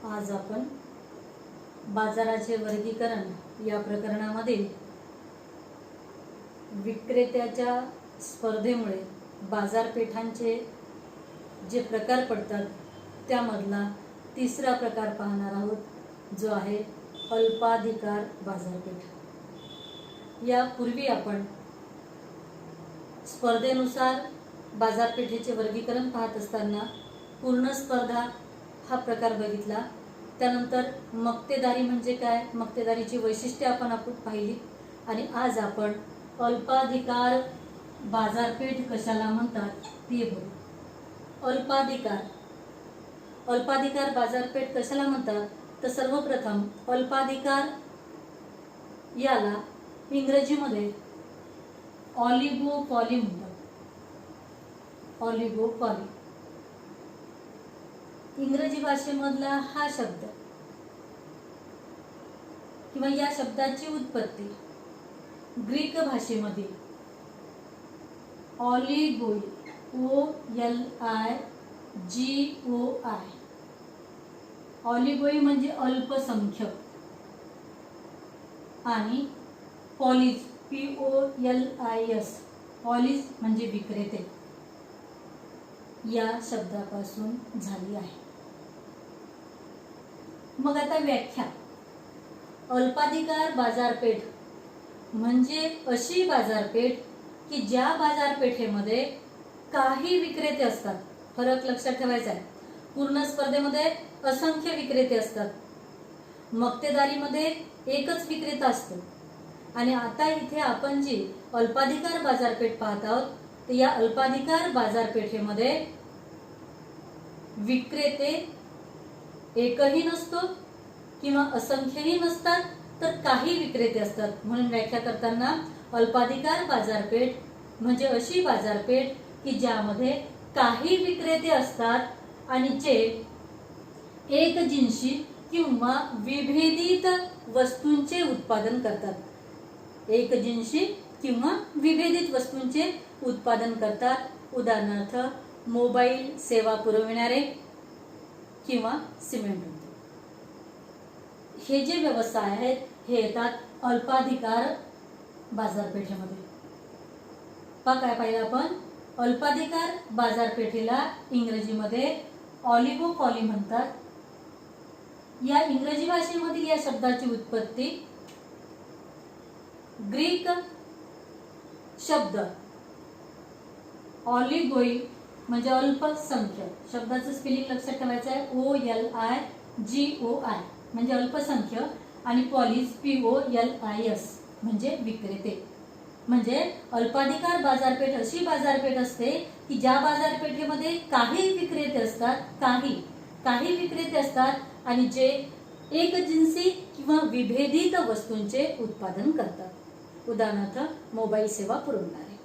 आज आपण बाजाराचे वर्गीकरण या प्रकरणामध्ये विक्रेत्याच्या स्पर्धेमुळे बाजारपेठांचे जे प्रकार पडतात त्यामधला तिसरा प्रकार पाहणार आहोत, जो आहे अल्पाधिकार बाजारपेठ। यापूर्वी आपण स्पर्धेनुसार बाजारपेठेचे वर्गीकरण पाहत असताना पूर्ण स्पर्धा हा प्रकार बघितला। त्यानंतर मक्तेदारी म्हणजे काय, मक्तेदारीची वैशिष्ट्ये आपण पाहिली आणि आज आपण अल्पाधिकार बाजारपेठ कशाला म्हणतात ते बघू। अल्पाधिकार बाजारपेठ कशाला म्हणतात तर सर्वप्रथम अल्पाधिकार याला इंग्रजीमध्ये ऑलिगोपॉली म्हणतात। ऑलिगोपॉली इंग्रजी भाषेमधला हा शब्द किंवा या शब्दाची उत्पत्ती ग्रीक भाषेमधील ऑलिगोई OLIGOI ऑलिगोई म्हणजे अल्पसंख्यक आणि पॉलिस POLIS पॉलिस म्हणजे विक्रेते या शब्दापासून झाली आहे। मग आता व्याख्या। अल्पाधिकार बाजारपेठ म्हणजे अशी बाजारपेठ की ज्या बाजारपेठेमध्ये काही विक्रेते असतात। फरक लक्षात ठेवायचा आहे। पूर्ण स्पर्धेमध्ये असंख्य विक्रेते असतात, मक्तेदारीमध्ये एकच विक्रेता असतो आणि आता इथे आपण जी अल्पाधिकार बाजारपेठ पाहत आहोत तर या अल्पाधिकार बाजारपेठेमध्ये विक्रेते एकही नसतो किंवा असंख्यही नसतात, तर काही विक्रेते असतात। म्हणून व्याख्या करताना अल्पाधिकार बाजारपेठ म्हणजे अशी बाजारपेठ की ज्यामध्ये काही विक्रेते असतात आणि जे एकजिन्सी किंवा विभेदित वस्तूंचे उत्पादन करतात। एकजिन्सी किंवा विभेदित वस्तूंचे उत्पादन करतात। उदाहरणार्थ मोबाईल सेवा पुरविणारे किंवा सिमेंट उद्योग, हे जे व्यवसाय आहेत हे येतात अल्पाधिकार बाजारपेठेमध्ये। काय पाहिलं आपण, अल्पाधिकार बाजारपेठेला इंग्रजीमध्ये ऑलिगोपॉली म्हणतात। या इंग्रजी भाषेमधील या शब्दाची उत्पत्ती ग्रीक शब्द ऑलिगोई म्हणजे अल्पसंख्यक, शब्दाचं स्पेलिंग लक्षात ठेवायचं आहे OLIGOI म्हणजे अल्पसंख्य आणि पॉलिस POLIS म्हणजे विक्रेते। म्हणजे अल्पाधिकार बाजारपेठ अशी बाजारपेठ असते की ज्या बाजारपेठेमध्ये काही विक्रेते असतात, काही विक्रेते असतात आणि जे एकजिन्सी किंवा विभेदित वस्तूंचे उत्पादन करतात। उदाहरणार्थ मोबाईल सेवा पुरवणारे।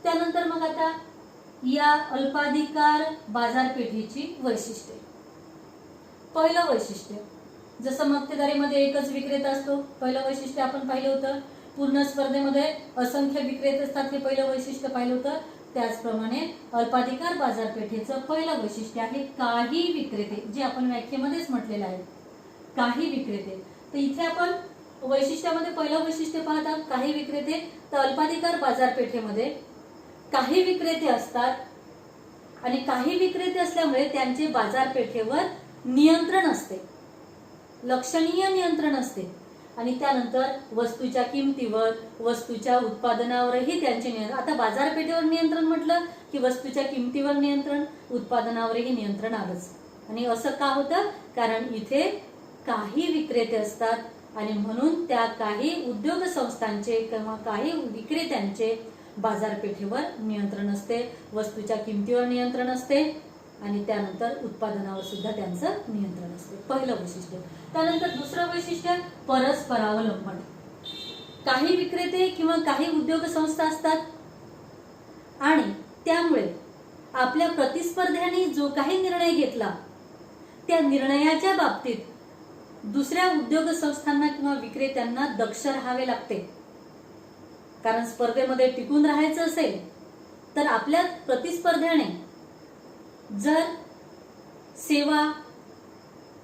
त्यानंतर मग आता या अल्पाधिकार बाजारपेठेची वैशिष्ट्ये। पहिलं वैशिष्ट्य, जसं मक्तेदारीमध्ये एकच विक्रेता असतो, पहिलं वैशिष्ट्य आपण पाहिलं होतं। पूर्ण स्पर्धेमध्ये असंख्य विक्रेते असतात, हे पहिलं वैशिष्ट्य पाहिलं होतं। त्याचप्रमाणे अल्पाधिकार बाजारपेठेचं पहिलं वैशिष्ट्य आहे काही विक्रेते, जे आपण व्याख्येमध्येच म्हटलेलं आहे काही विक्रेते। तर इथे आपण वैशिष्ट्यामध्ये पहिलं वैशिष्ट्य पाहतात काही विक्रेते। तर अल्पाधिकार बाजारपेठेमध्ये काही विक्रेते असतात आणि काही विक्रेते असल्यामुळे त्यांचे बाजारपेठेवर नियंत्रण असते, लक्षणीय नियंत्रण असते आणि त्यानंतर वस्तूच्या किमतीवर, वस्तूच्या उत्पादनावरही त्यांचे नियंत्रण। आता बाजारपेठेवर नियंत्रण म्हटलं की वस्तूच्या किमतीवर नियंत्रण, उत्पादनावरही नियंत्रण आलंच। आणि असं का होतं, कारण इथे काही विक्रेते असतात आणि म्हणून त्या काही उद्योग संस्थांचे किंवा काही विक्रेत्यांचे बाजारपेठेवर नियंत्रण असते, वस्तूच्या किमतीवर नियंत्रण असते आणि त्यानंतर उत्पादनावर सुद्धा त्यांचं नियंत्रण असते। पहिलं वैशिष्ट्य। त्यानंतर दुसरं वैशिष्ट्य परस्परावलंबन। काही विक्रेते किंवा काही उद्योग संस्था असतात आणि त्यामुळे आपल्या प्रतिस्पर्ध्याने जो काही निर्णय घेतला त्या निर्णयाच्या बाबतीत दुसऱ्या उद्योग संस्थांना किंवा विक्रेत्यांना दक्ष राहावे लागते। कारण स्पर्धेमध्ये टिकून राहायचं असेल तर आपल्या प्रतिस्पर्ध्याने जर सेवा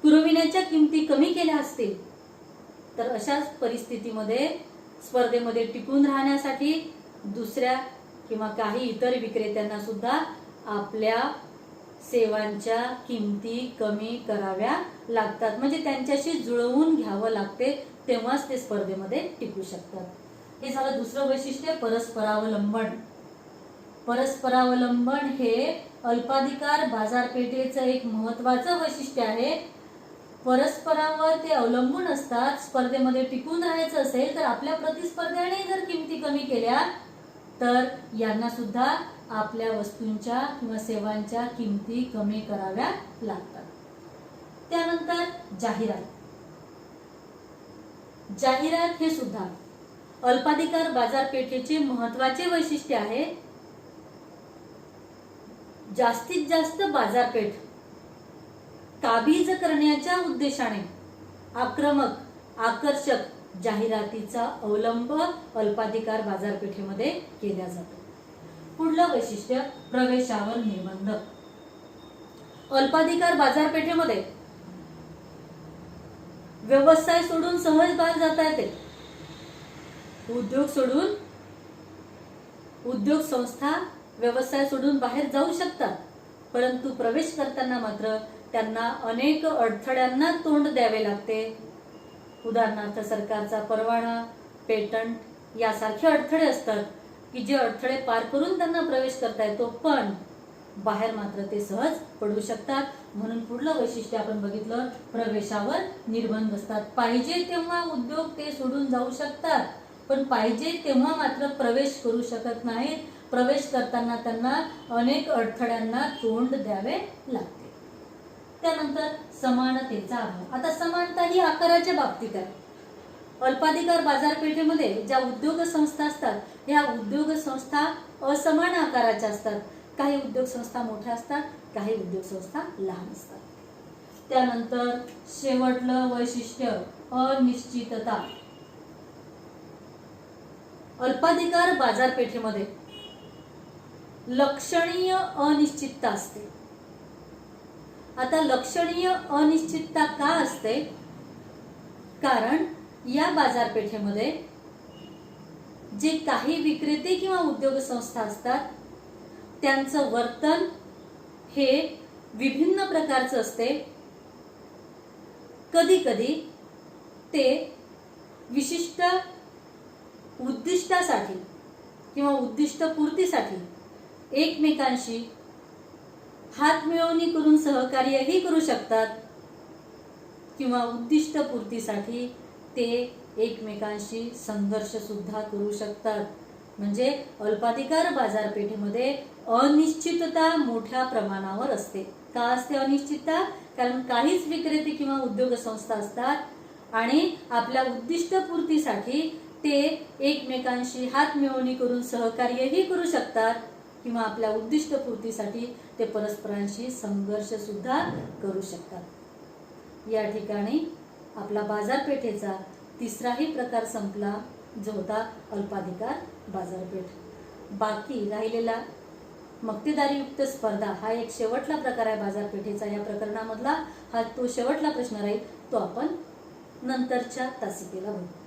पुरविण्याच्या किमती कमी केल्या असतील तर अशाच परिस्थितीमध्ये स्पर्धेमध्ये टिकून राहण्यासाठी दुसऱ्या किंवा काही इतर विक्रेत्यांना सुद्धा आपल्या सेवांच्या किमती कमी कराव्या लागतात, म्हणजे त्यांच्याशी जुळवून घ्यावं लागते, तेव्हाच ते स्पर्धेमध्ये टिकू शकतात। हे झालं दुसरं वैशिष्ट्य, परस्परावलंबन। परस्परावलंबन हे अल्पाधिकार बाजारपेठेचं एक महत्त्वाचं वैशिष्ट्य आहे। परस्परावर ते अवलंबून असतात। स्पर्धेमध्ये टिकून राहायचं असेल तर आपल्या प्रतिस्पर्ध्याने जर किमती कमी केल्या तर यांना सुद्धा आपल्या वस्तूंच्या किंवा सेवांच्या किमती कमी कराव्या लागतात। त्यानंतर जाहिरात। जाहिरात हे सुद्धा अल्पाधिकार बाजारपेठेचे महत्त्वाचे वैशिष्ट्य आहे। जास्तीत जास्त बाजारपेठ काबीज करण्याच्या उद्देशाने आक्रमक आकर्षक जाहिरातीचा अवलंब अल्पाधिकार बाजारपेठेमध्ये केला जातो। पुढलं वैशिष्ट्य, प्रवेशावर निर्बंध। अल्पाधिकार बाजारपेठेमध्ये व्यवसाय सोडून सहज बाहेर जाता येते। उद्योग संस्था व्यवसाय सोडून बाहेर जाऊ शकतात, परंतु प्रवेश करताना मात्र त्यांना अनेक अडथळ्यांना तोंड द्यावे लागते। उदाहरणार्थ सरकारचा परवाना, पेटंट यासारखे अडथळे असतात की जे अडथळे पार करून त्यांना प्रवेश करता येतो, पण बाहेर मात्र ते सहज पडू शकतात। म्हणून पुढलं वैशिष्ट्य आपण बघितलं, प्रवेशावर निर्बंध असतात। पाहिजे तेव्हा उद्योग ते सोडून जाऊ शकतात, पण पाहिजे तेव्हा मात्र प्रवेश करू शकत नाहीत। प्रवेश करताना त्यांना अनेक अडथळ्यांना तोंड द्यावे लागते। त्यानंतर समानतेचा अभाव। आता समानता ही आकाराच्या बाबतीत आहे। अल्पाधिकार बाजारपेठेमध्ये ज्या उद्योग संस्था असतात या उद्योग संस्था असमान आकाराच्या असतात। काही उद्योग संस्था मोठ्या असतात, काही उद्योग संस्था लहान असतात। त्यानंतर शेवटलं वैशिष्ट्य, अनिश्चितता। अल्पाधिकार बाजारपेठेमध्ये लक्षणीय अनिश्चितता असते। आता लक्षणीय अनिश्चितता का असते? कारण या बाजारपेठेमध्ये जे काही विक्रेते किंवा उद्योग संस्था असतात त्यांचं वर्तन हे विभिन्न प्रकारचं असते। कधी कधी ते विशिष्ट उद्दिष्टासाठी किंवा उद्दिष्टपूर्तीसाठी एकमेकांशी हातमिळवणी करून सहकार्यही करू शकतात, किंवा उद्दिष्टपूर्तीसाठी ते एकमेकांशी संघर्ष सुद्धा करू शकतात। म्हणजे अल्पाधिकार बाजारपेठेमध्ये अनिश्चितता मोठ्या प्रमाणावर असते। का असते अनिश्चितता? कारण काहीच विक्रेते किंवा उद्योग संस्था असतात आणि आपल्या उद्दिष्टपूर्तीसाठी ते एकमेकांशी हातमिळवणी करून सहकार्यही करू शकतात, किंवा आपल्या उद्दिष्टपूर्तीसाठी ते परस्परांशी संघर्ष सुद्धा करू शकतात। या ठिकाणी आपला बाजारपेठेचा तिसराही प्रकार संपला, जो होता अल्पाधिकार बाजारपेठ। बाकी राहिलेला मक्तेदारीयुक्त स्पर्धा हा एक शेवटला प्रकार आहे बाजारपेठेचा। या प्रकरणामधला हा तो शेवटला प्रश्न राहील, तो आपण नंतरच्या तासिकेला बघू।